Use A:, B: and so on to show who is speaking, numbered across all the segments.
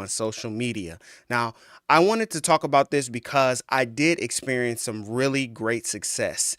A: on social media. Now, I wanted to talk about this because I did experience some really great success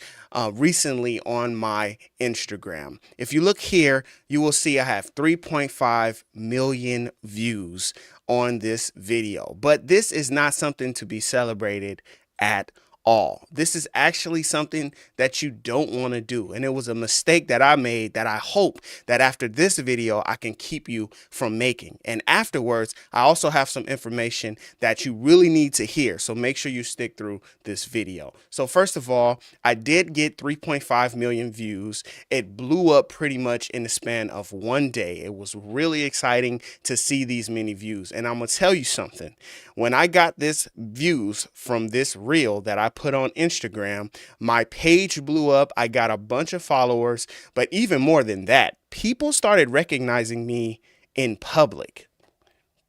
A: recently on my Instagram. If you look here, you will see I have 3.5 million views on this video, but this is not something to be celebrated at all. This is actually something that you don't want to do. And it was a mistake that I made that I hope that after this video, I can keep you from making. And afterwards, I also have some information that you really need to hear. So make sure you stick through this video. So first of all, I did get 3.5 million views. It blew up pretty much in the span of one day. It was really exciting to see these many views. And I'm going to tell you something. When I got this views from this reel that I put on Instagram, my page blew up. I got a bunch of followers, but even more than that, people started recognizing me in public.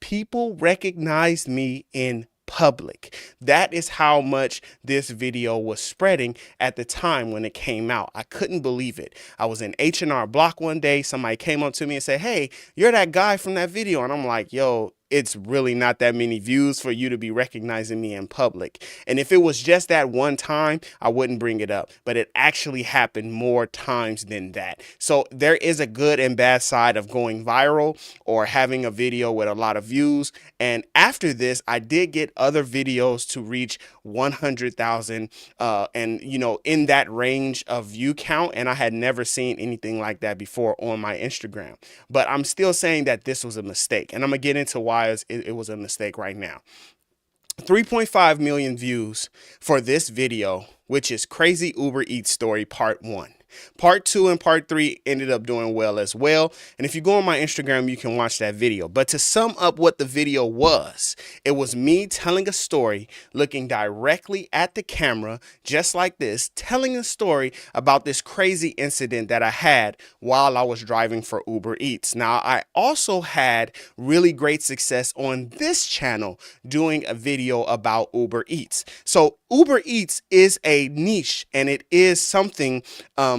A: People recognized me in public. That is how much this video was spreading at the time when it came out. I couldn't believe it. I was in H&R Block one day. Somebody came up to me and said, "Hey, you're that guy from that video." And I'm like, yo, it's really not that many views for you to be recognizing me in public. And if it was just that one time, I wouldn't bring it up, but it actually happened more times than that. So there is a good and bad side of going viral or having a video with a lot of views. And after this, I did get other videos to reach 100,000 and, you know, in that range of view count. And I had never seen anything like that before on my Instagram. But I'm still saying that this was a mistake. And I'm going to get into why it was a mistake right now. 3.5 million views for this video, which is Crazy Uber Eats Story Part 1. Part 2 and Part 3 ended up doing well as well. And if you go on my Instagram, you can watch that video. But to sum up what the video was, it was me telling a story, looking directly at the camera, just like this, telling a story about this crazy incident that I had while I was driving for Uber Eats. Now, I also had really great success on this channel doing a video about Uber Eats. So Uber Eats is a niche, and it is something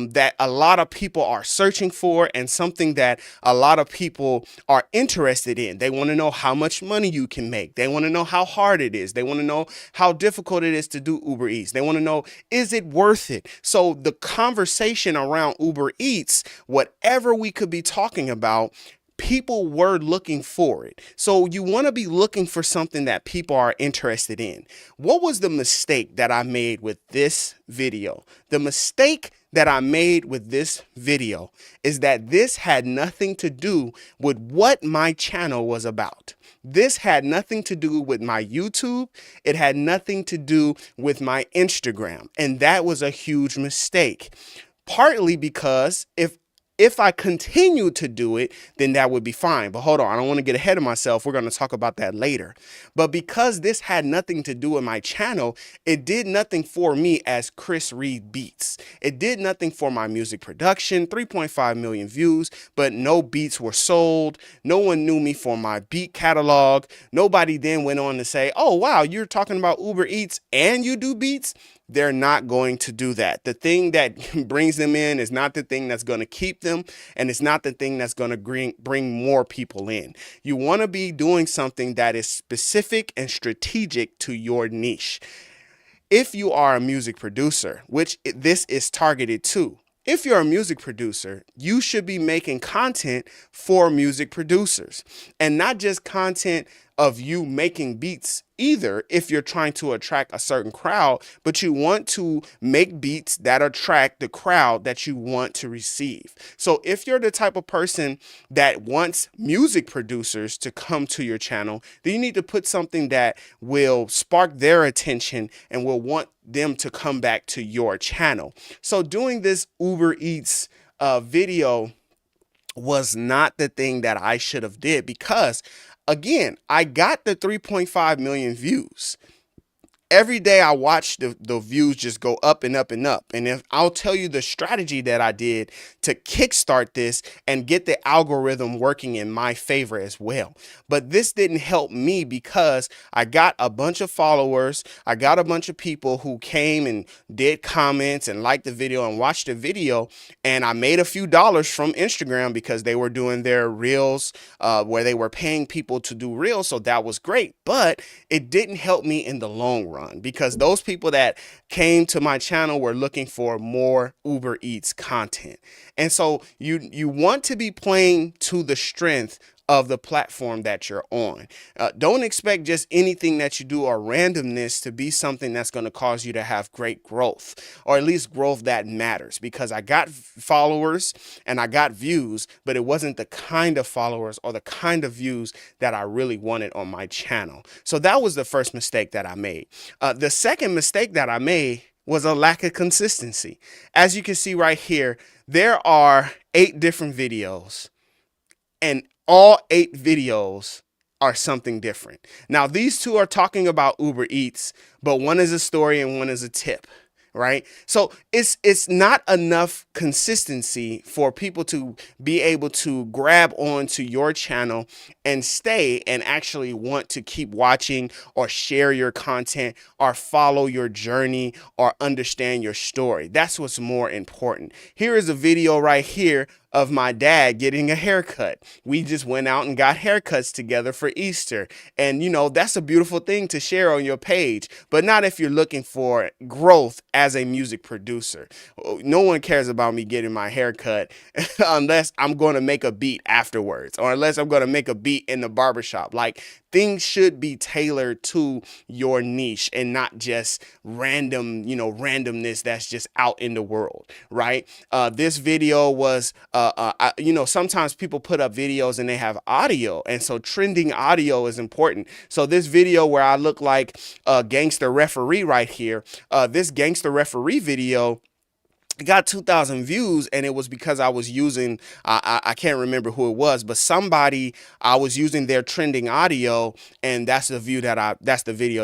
A: that a lot of people are searching for, and something that a lot of people are interested in. They want to know how much money you can make. They want to know how hard it is. They want to know how difficult it is to do Uber Eats. They want to know, is it worth it? So the conversation around Uber Eats, whatever we could be talking about, people were looking for it. So you want to be looking for something that people are interested in. What was the mistake that I made with this video? The mistake that I made with this video is that this had nothing to do with what my channel was about. This had nothing to do with my YouTube. It had nothing to do with my Instagram. And that was a huge mistake. Partly because if I continue to do it, then that would be fine. But hold on, I don't want to get ahead of myself. We're going to talk about that later. But because this had nothing to do with my channel, it did nothing for me as Chris Reed Beats. It did nothing for my music production, 3.5 million views, but no beats were sold. No one knew me for my beat catalog. Nobody then went on to say, "Oh, wow, you're talking about Uber Eats and you do beats?" They're not going to do that. The thing that brings them in is not the thing that's going to keep them, and it's not the thing that's going to bring more people in. You want to be doing something that is specific and strategic to your niche. If you are a music producer, which this is targeted to, if you're a music producer, you should be making content for music producers, and not just content of you making beats either if you're trying to attract a certain crowd, but you want to make beats that attract the crowd that you want to receive. So if you're the type of person that wants music producers to come to your channel, then you need to put something that will spark their attention and will want them to come back to your channel. So doing this Uber Eats video was not the thing that I should have did, because again, I got the 3.5 million views. every day I watch the views just go up and up and up. And if I'll tell you the strategy that I did to kickstart this and get the algorithm working in my favor as well. But this didn't help me because I got a bunch of followers. I got a bunch of people who came and did comments and liked the video and watched the video. And I made a few dollars from Instagram because they were doing their reels where they were paying people to do reels. So that was great. But it didn't help me in the long run because those people that came to my channel were looking for more Uber Eats content. And so you want to be playing to the strength of the platform that you're on. Don't expect just anything that you do or randomness to be something that's going to cause you to have great growth, or at least growth that matters, because I got followers and I got views, but it wasn't the kind of followers or the kind of views that I really wanted on my channel. So that was the first mistake that I made. The second mistake that I made was a lack of consistency. As you can see right here, there are 8 different videos, and all 8 videos are something different. Now, these 2 are talking about Uber Eats, but one is a story and one is a tip, right? So it's not enough consistency for people to be able to grab onto your channel and stay and actually want to keep watching or share your content or follow your journey or understand your story. That's what's more important. Here is a video right here of my dad getting a haircut. We just went out and got haircuts together for Easter. And, you know, that's a beautiful thing to share on your page, but not if you're looking for growth as a music producer. No one cares about me getting my haircut unless I'm going to make a beat afterwards, or unless I'm going to make a beat in the barbershop. Like, things should be tailored to your niche and not just random, randomness that's just out in the world, right? This video was, sometimes people put up videos and they have audio, and so trending audio is important. So this video where I look like a gangster referee right here, this gangster referee video got 2,000 views, and it was because I was using, I can't remember who it was, but somebody, I was using their trending audio, and that's the video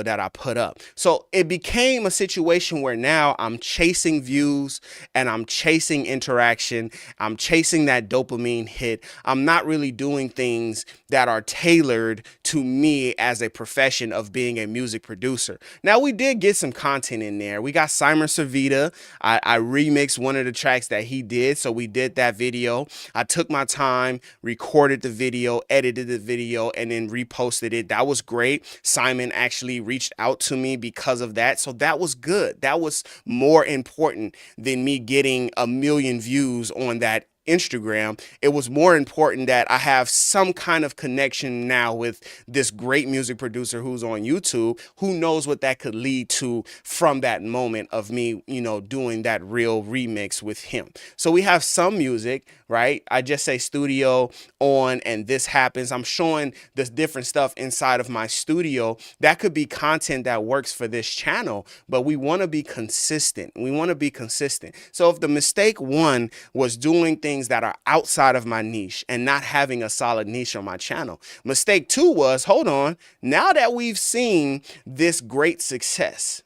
A: that I put up. So it became a situation where now I'm chasing views and I'm chasing interaction. I'm chasing that dopamine hit. I'm not really doing things that are tailored to me as a profession of being a music producer. Now, we did get some content in there. We got Simon Servita. I remixed one of the tracks that he did, so we did that video. I took my time, recorded the video, edited the video, and then reposted it. That was great. Simon actually reached out to me because of that, so that was good. That was more important than me getting 1 million views on that Instagram. It was more important that I have some kind of connection now with this great music producer who's on YouTube. Who knows what that could lead to from that moment of me, doing that real remix with him. So we have some music, right? I just say studio on and this happens. I'm showing this different stuff inside of my studio. That could be content that works for this channel, but we want to be consistent. We want to be consistent. So if the mistake 1 was doing things that are outside of my niche and not having a solid niche on my channel, mistake 2 was, hold on, now that we've seen this great success,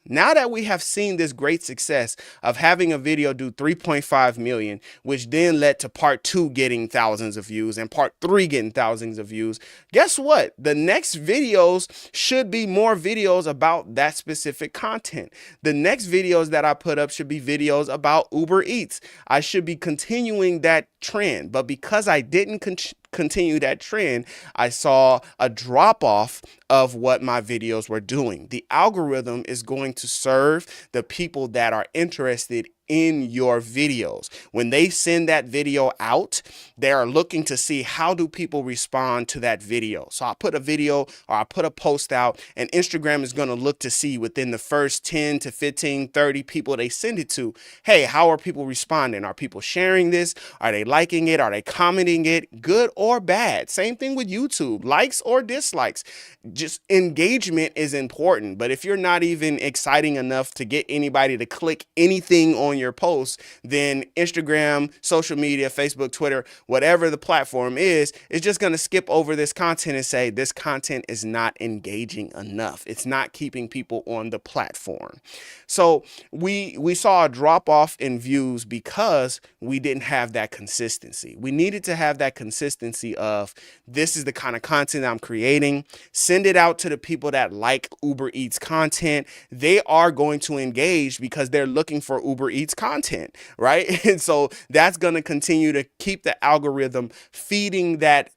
A: of having a video do 3.5 million, which then led to part 2 getting thousands of views and part 3 getting thousands of views, guess what? The next videos should be more videos about that specific content. The next videos that I put up should be videos about Uber Eats. I should be continuing that trend, but because I didn't continue that trend, I saw a drop off of what my videos were doing. The algorithm is going to serve the people that are interested in your videos. When they send that video out, they are looking to see how do people respond to that video. So I put a video or I put a post out, and Instagram is going to look to see within the first 10 to 15, 30 people they send it to, hey, how are people responding? Are people sharing this? Are they liking it? Are they commenting it? Good or bad? Same thing with YouTube, likes or dislikes. Just engagement is important. But if you're not even exciting enough to get anybody to click anything on your posts, then Instagram, social media, Facebook, Twitter, whatever the platform is just going to skip over this content and say this content is not engaging enough. It's not keeping people on the platform. So we saw a drop off in views because we didn't have that consistency. We needed to have that consistency of this is the kind of content I'm creating. Send it out to the people that like Uber Eats content. They are going to engage because they're looking for Uber Eats content, right? And so that's going to continue to keep the algorithm feeding that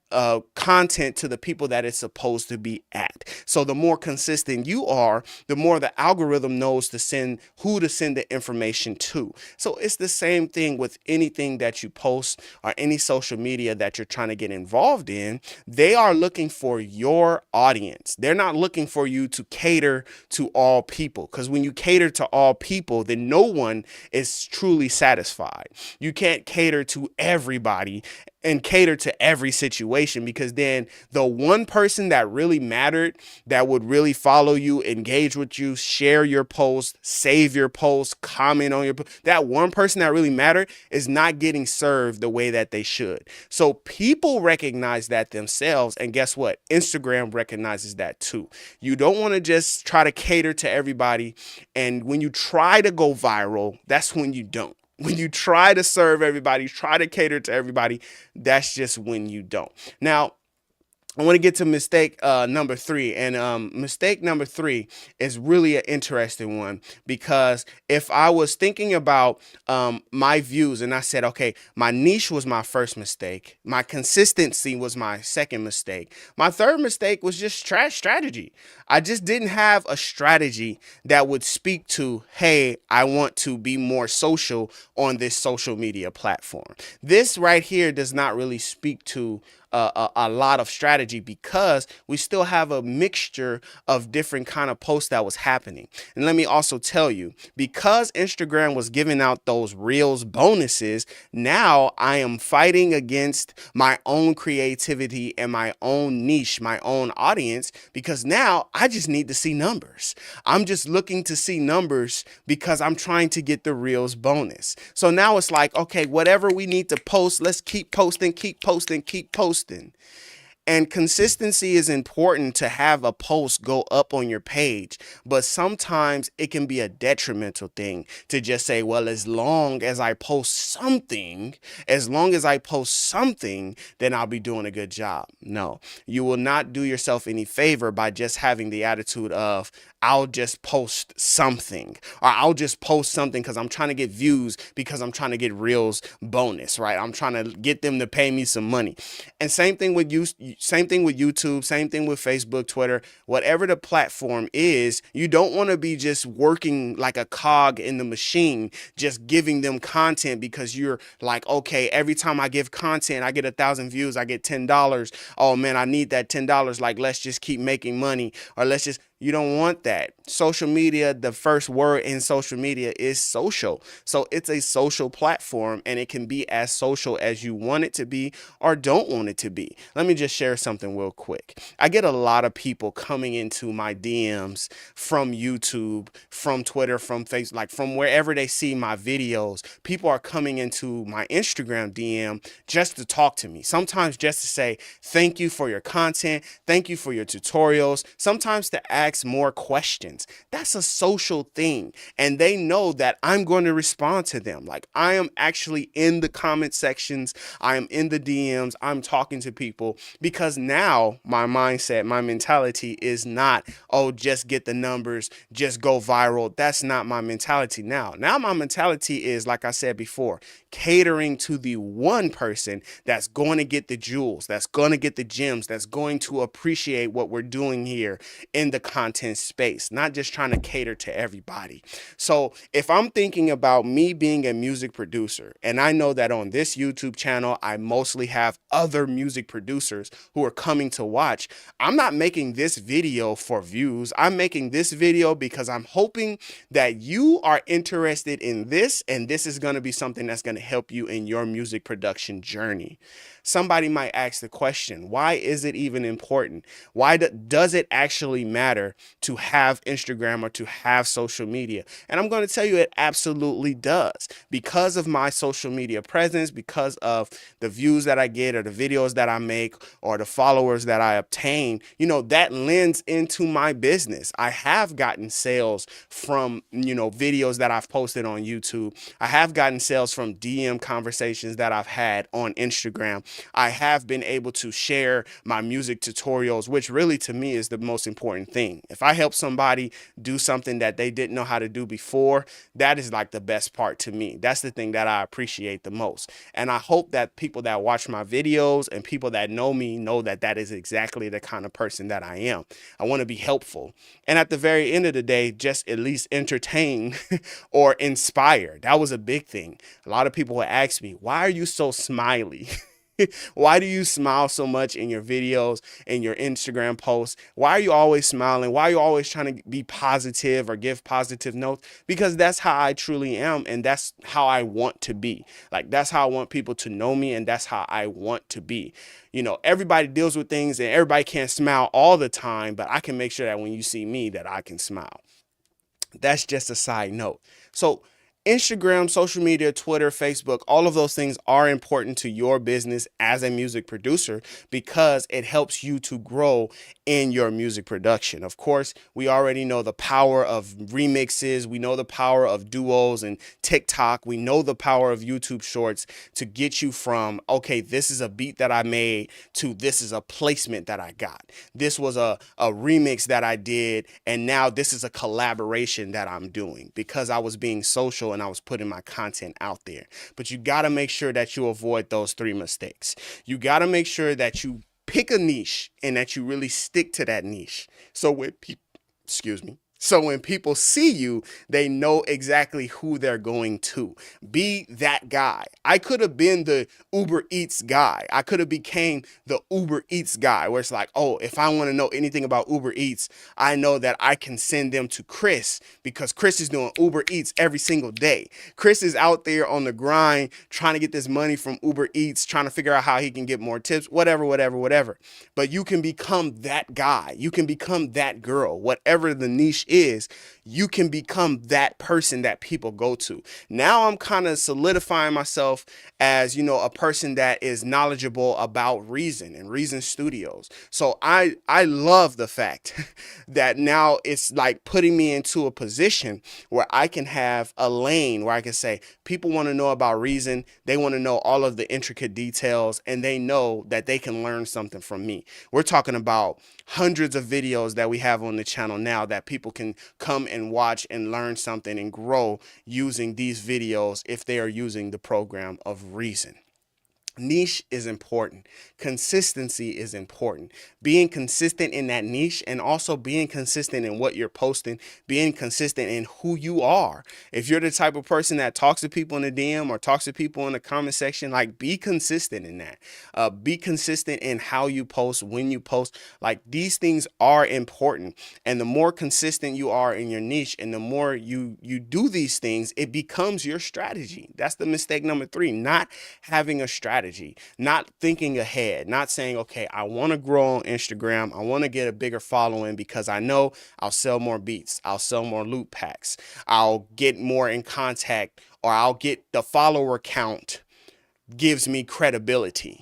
A: content to the people that it's supposed to be at. So the more consistent you are, the more the algorithm knows to send who to send the information to. So it's the same thing with anything that you post or any social media that you're trying to get involved in. They are looking for your audience. They're not looking for you to cater to all people, because when you cater to all people, then no one is truly satisfied. You can't cater to everybody and cater to every situation, because then the one person that really mattered, that would really follow you, engage with you, share your post, save your post, comment on your post, that one person that really mattered is not getting served the way that they should. So people recognize that themselves, and guess what? Instagram recognizes that too. You don't want to just try to cater to everybody, and when you try to go viral, that's when you don't. When you try to serve everybody, try to cater to everybody, that's just when you don't. Now, I want to get to mistake number 3. And mistake number 3 is really an interesting one, because if I was thinking about my views and I said, okay, my niche was my first mistake, my consistency was my second mistake, my third mistake was just trash strategy. I just didn't have a strategy that would speak to, hey, I want to be more social on this social media platform. This right here does not really speak to a lot of strategy, because we still have a mixture of different kind of posts that was happening. And let me also tell you, because Instagram was giving out those Reels bonuses, now I am fighting against my own creativity and my own niche, my own audience, because now I just need to see numbers. I'm just looking to see numbers because I'm trying to get the Reels bonus. So now it's like, okay, whatever we need to post, let's keep posting, keep posting, keep posting. And consistency is important to have a post go up on your page, but sometimes it can be a detrimental thing to just say, well, as long as I post something, then I'll be doing a good job. No, you will not do yourself any favor by just having the attitude of, I'll just post something, or I'll just post something because I'm trying to get views, because I'm trying to get Reels bonus, right? I'm trying to get them to pay me some money. And same thing with you, same thing with YouTube, same thing with Facebook, Twitter, whatever the platform is. You don't want to be just working like a cog in the machine, just giving them content because you're like, okay, every time I give content, I get 1,000 views, I get $10. Oh man, I need that $10. Like, let's just keep making money, or let's just. You don't want that. Social media, the first word in social media is social. So it's a social platform, and it can be as social as you want it to be or don't want it to be. Let me just share something real quick. I get a lot of people coming into my DMs from YouTube, from Twitter, from Facebook, like from wherever they see my videos. People are coming into my Instagram DM just to talk to me. Sometimes just to say, thank you for your content. Thank you for your tutorials. Sometimes to ask more questions. That's a social thing. And they know that I'm going to respond to them. Like, I am actually in the comment sections. I am in the DMs. I'm talking to people, because now my mindset, my mentality is not, oh, just get the numbers, just go viral. That's not my mentality now. Now my mentality is, like I said before, catering to the one person that's going to get the jewels, that's going to get the gems, that's going to appreciate what we're doing here in the content space, not just trying to cater to everybody. So if I'm thinking about me being a music producer, and I know that on this YouTube channel, I mostly have other music producers who are coming to watch, I'm not making this video for views. I'm making this video because I'm hoping that you are interested in this, and this is going to be something that's going to help you in your music production journey. Somebody might ask the question, why is it even important? Why does it actually matter to have Instagram or to have social media? And I'm going to tell you it absolutely does. Because of my social media presence, because of the views that I get or the videos that I make or the followers that I obtain, that lends into my business. I have gotten sales from, videos that I've posted on YouTube. I have gotten sales from DM conversations that I've had on Instagram. I have been able to share my music tutorials, which really to me is the most important thing. If I help somebody do something that they didn't know how to do before, that is like the best part to me. That's the thing that I appreciate the most. And I hope that people that watch my videos and people that know me know that that is exactly the kind of person that I am. I want to be helpful. And at the very end of the day, just at least entertain or inspire. That was a big thing. A lot of people would ask me, why are you so smiley? Why do you smile so much in your videos and your Instagram posts? Why are you always smiling? Why are you always trying to be positive or give positive notes? Because that's how I truly am. And that's how I want to be. Like, that's how I want people to know me. And that's how I want to be. Everybody deals with things and everybody can't smile all the time, but I can make sure that when you see me that I can smile. That's just a side note. So Instagram, social media, Twitter, Facebook, all of those things are important to your business as a music producer because it helps you to grow in your music production. Of course, we already know the power of remixes. We know the power of duos and TikTok. We know the power of YouTube Shorts to get you from, okay, this is a beat that I made to this is a placement that I got. This was a remix that I did, and now this is a collaboration that I'm doing because I was being social and I was putting my content out there. But you got to make sure that you avoid those 3 mistakes. You got to make sure that you pick a niche and that you really stick to that niche. So when people see you, they know exactly who they're going to. Be that guy. I could have been the Uber Eats guy. I could have became the Uber Eats guy where it's like, oh, if I want to know anything about Uber Eats, I know that I can send them to Chris because Chris is doing Uber Eats every single day. Chris is out there on the grind trying to get this money from Uber Eats, trying to figure out how he can get more tips, whatever. But you can become that guy. You can become that girl, whatever the niche is, you can become that person that people go to. Now I'm kind of solidifying myself as, a person that is knowledgeable about Reason and Reason Studios. So I love the fact that now it's like putting me into a position where I can have a lane where I can say, people want to know about Reason. They want to know all of the intricate details and they know that they can learn something from me. We're talking about hundreds of videos that we have on the channel now that people can come and watch and learn something and grow using these videos if they are using the program of Reason. Niche is important. Consistency is important. Being consistent in that niche and also being consistent in what you're posting, being consistent in who you are. If you're the type of person that talks to people in the DM or talks to people in the comment section, like be consistent in that. Be consistent in how you post, when you post. Like these things are important. And the more consistent you are in your niche and the more you do these things, it becomes your strategy. That's the mistake number 3, not having a strategy. Not thinking ahead, not saying, okay, I want to grow on Instagram. I want to get a bigger following because I know I'll sell more beats. I'll sell more loot packs. I'll get more in contact or I'll get the follower count gives me credibility.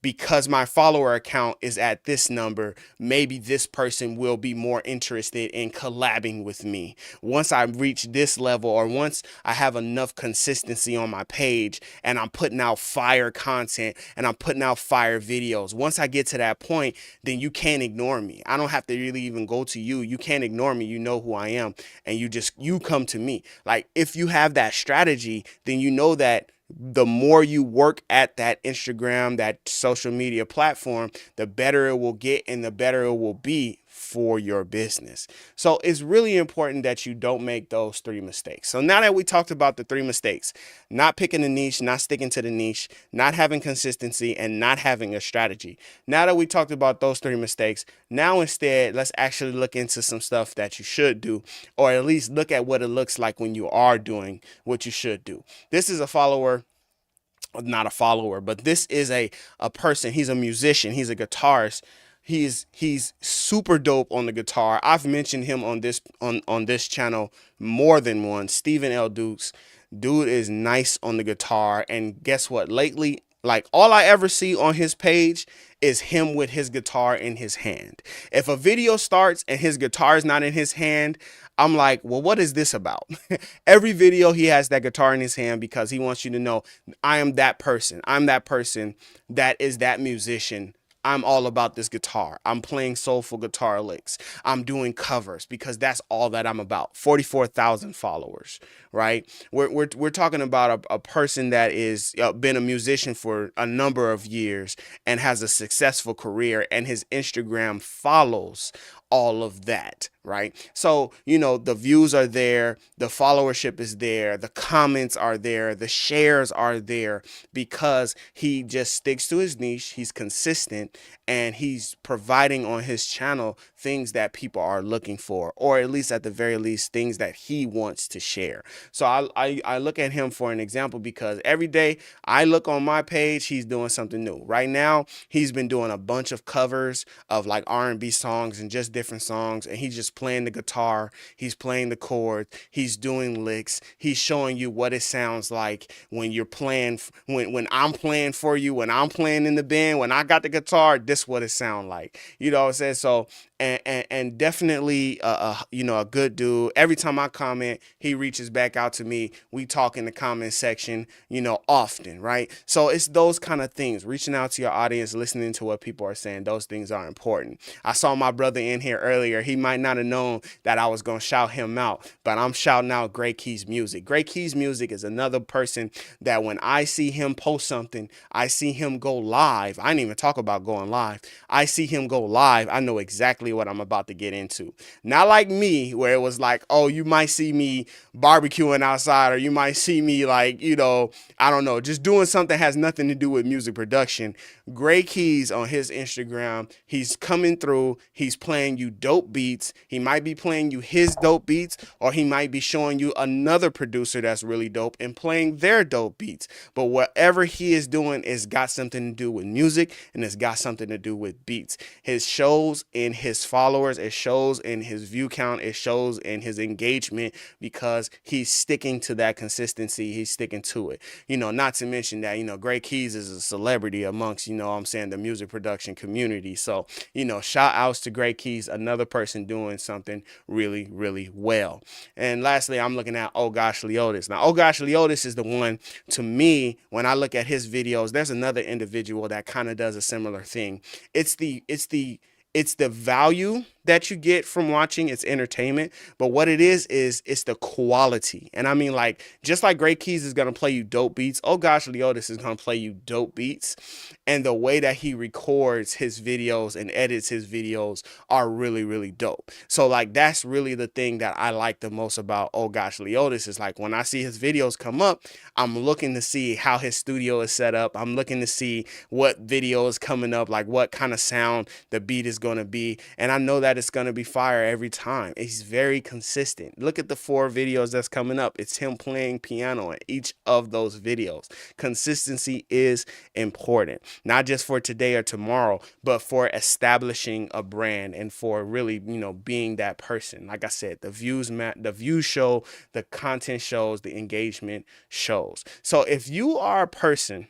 A: Because my follower account is at this number, maybe this person will be more interested in collabing with me. Once I reach this level or once I have enough consistency on my page and I'm putting out fire content and I'm putting out fire videos, once I get to that point, then you can't ignore me. I don't have to really even go to you. You can't ignore me. You know who I am and you come to me. Like if you have that strategy, then you know that the more you work at that Instagram, that social media platform, the better it will get and the better it will be for your business. So it's really important that you don't make those 3 mistakes. So now that we talked about the 3 mistakes, not picking a niche, not sticking to the niche, not having consistency, and not having a strategy. Now that we talked about those 3 mistakes, now instead, let's actually look into some stuff that you should do, or at least look at what it looks like when you are doing what you should do. This is a follower not a follower, but this is a person. He's a musician. He's a guitarist. He's super dope on the guitar. I've mentioned him on this channel more than once. Stephen L. Dukes, dude is nice on the guitar. And guess what? Lately, like all I ever see on his page is him with his guitar in his hand. If a video starts and his guitar is not in his hand, I'm like, well, what is this about? Every video he has that guitar in his hand because he wants you to know I am that person. I'm that person that is that musician. I'm all about this guitar. I'm playing soulful guitar licks. I'm doing covers because that's all that I'm about. 44,000 followers, right? We're talking about a person that is been a musician for a number of years and has a successful career, and his Instagram follows all of that, right? So, the views are there, the followership is there, the comments are there, the shares are there because he just sticks to his niche. He's consistent and he's providing on his channel things that people are looking for, or at least at the very least, things that he wants to share. So I look at him for an example because every day I look on my page, he's doing something new. Right now, he's been doing a bunch of covers of like R&B songs and just different songs, and he's just playing the guitar, he's playing the chords, he's doing licks, he's showing you what it sounds like when you're playing, when I'm playing for you, when I'm playing in the band, when I got the guitar, this what it sound like. You know what I'm saying? So and definitely a good dude. Every time I comment, he reaches back out to me. We talk in the comment section, often, right? So it's those kind of things, reaching out to your audience, listening to what people are saying. Those things are important. I saw my brother in here earlier. He might not have known that I was going to shout him out, but I'm shouting out Gray Keys Music. Gray Keys Music is another person that when I see him post something, I see him go live. I didn't even talk about going live. I see him go live. I know exactly what I'm about to get into. Not like me, where it was like, oh, you might see me barbecuing outside, or you might see me like, I don't know, just doing something that has nothing to do with music production. Gray Keys on his Instagram, he's coming through, he's playing you dope beats. He might be playing you his dope beats, or he might be showing you another producer that's really dope and playing their dope beats. But whatever he is doing is got something to do with music, and it's got something to do with beats. His shows in his followers, it shows in his view count, it shows in his engagement because he's sticking to that consistency. He's sticking to it. Not to mention that, Gray Keys is a celebrity amongst, the music production community. So, shout outs to Gray Keys, another person doing something really, really well. And lastly, I'm looking at Oh Gosh Leotis. Now, Oh Gosh Leotis is the one, to me, when I look at his videos, there's another individual that kind of does a similar thing. It's the value that you get from watching. It's entertainment, but what it is it's the quality. And I mean, like, just like Gray Keys is going to play you dope beats, Oh Gosh Leotis is going to play you dope beats. And the way that he records his videos and edits his videos are really, really dope. So like, that's really the thing that I like the most about Oh Gosh Leotis is like, when I see his videos come up, I'm looking to see how his studio is set up. I'm looking to see what video is coming up, like what kind of sound the beat is going to be. And I know that it's going to be fire every time. He's very consistent. Look at the 4 videos that's coming up. It's him playing piano in each of those videos. Consistency is important, not just for today or tomorrow, but for establishing a brand and for really, being that person. Like I said, the views show, the content shows, the engagement shows. So if you are a person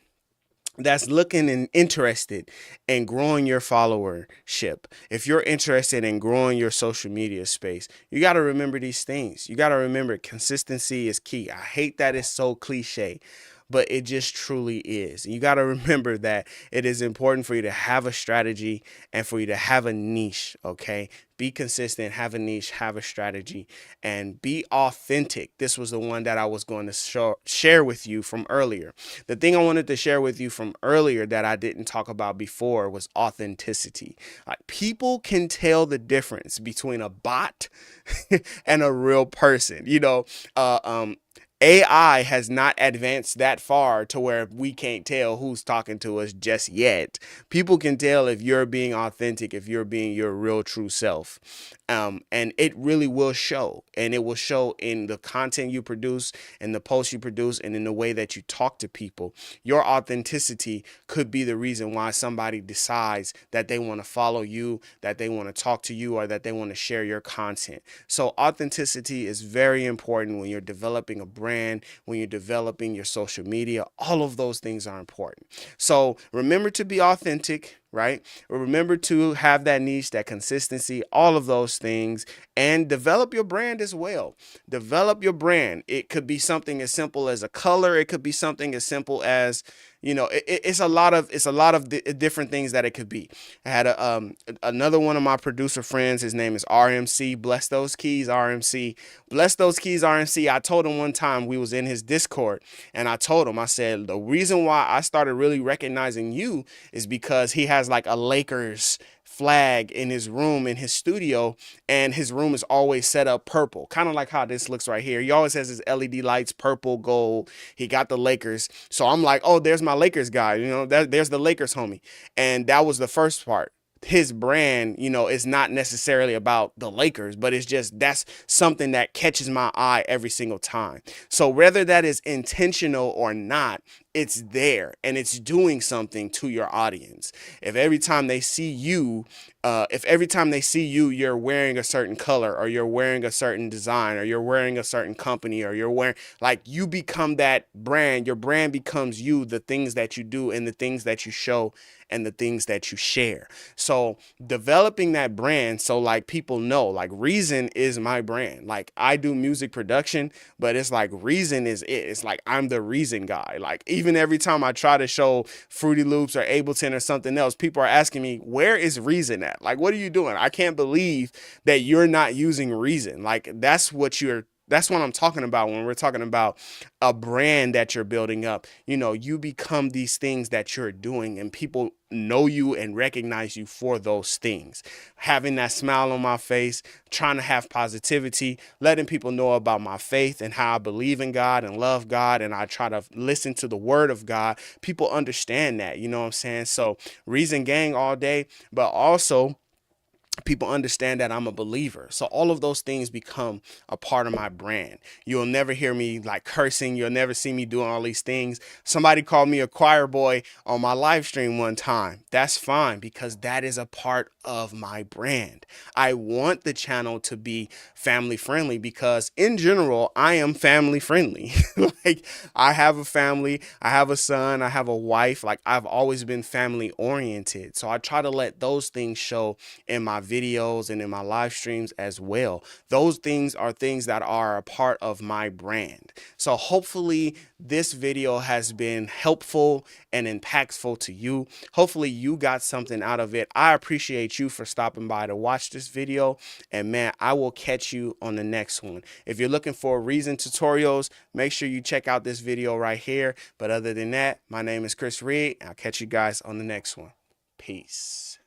A: that's looking and interested in growing your followership, if you're interested in growing your social media space, you got to remember these things. You got to remember consistency is key. I hate that it's so cliche, but it just truly is. You got to remember that it is important for you to have a strategy and for you to have a niche, okay? Be consistent, have a niche, have a strategy, and be authentic. This was the one that I was going to share with you from earlier. The thing I wanted to share with you from earlier that I didn't talk about before was authenticity. Like, people can tell the difference between a bot and a real person. AI has not advanced that far to where we can't tell who's talking to us just yet. People can tell if you're being authentic, if you're being your real true self. And it really will show, and it will show in the content you produce, in the posts you produce, and in the way that you talk to people. Your authenticity could be the reason why somebody decides that they want to follow you, that they want to talk to you, or that they want to share your content. So authenticity is very important when you're developing a brand, when you're developing your social media. All of those things are important. So remember to be authentic, right? Remember to have that niche, that consistency, all of those things, and develop your brand as well. Develop your brand. It could be something as simple as a color. It could be something as simple as, it's a lot of different things that it could be. I had another one of my producer friends. His name is RMC. Bless those keys, RMC. Bless those keys, RMC. I told him one time, we was in his Discord, and I told him, I said, the reason why I started really recognizing you is because he has like a Lakers flag in his room, in his studio, and his room is always set up purple, kind of like how this looks right here. He always has his LED lights, purple, gold. He got the Lakers. So I'm like, oh, there's my Lakers guy. There's the Lakers homie. And that was the first part. His brand, is not necessarily about the Lakers, but it's just, that's something that catches my eye every single time. So whether that is intentional or not, it's there and it's doing something to your audience. If every time they see you, you're wearing a certain color, or you're wearing a certain design, or you're wearing a certain company, or you're wearing, like, you become that brand. Your brand becomes you, the things that you do and the things that you show and the things that you share. So developing that brand, so like people know, like Reason is my brand. Like I do music production, but it's like Reason is it. It's like I'm the Reason guy. Like even every time I try to show Fruity Loops or Ableton or something else, people are asking me, where is Reason at? Like, what are you doing? I can't believe that you're not using Reason. Like that's what I'm talking about when we're talking about a brand that you're building up. You become these things that you're doing, and people know you and recognize you for those things. Having that smile on my face, trying to have positivity, letting people know about my faith and how I believe in God and love God, and I try to listen to the word of God. People understand that, you know what I'm saying? So Reason Gang all day, but also people understand that I'm a believer. So all of those things become a part of my brand. You'll never hear me like cursing. You'll never see me doing all these things. Somebody called me a choir boy on my live stream one time. That's fine, because that is a part of my brand. I want the channel to be family friendly, because in general, I am family friendly. Like I have a family, I have a son, I have a wife. Like I've always been family oriented. So I try to let those things show in my videos and in my live streams as well. Those things are things that are a part of my brand. So hopefully this video has been helpful and impactful to you. Hopefully you got something out of it. I appreciate you for stopping by to watch this video, and man, I will catch you on the next one. If you're looking for Reason tutorials, make sure you check out this video right here. But other than that, my name is Chris Reed. I'll catch you guys on the next one. Peace.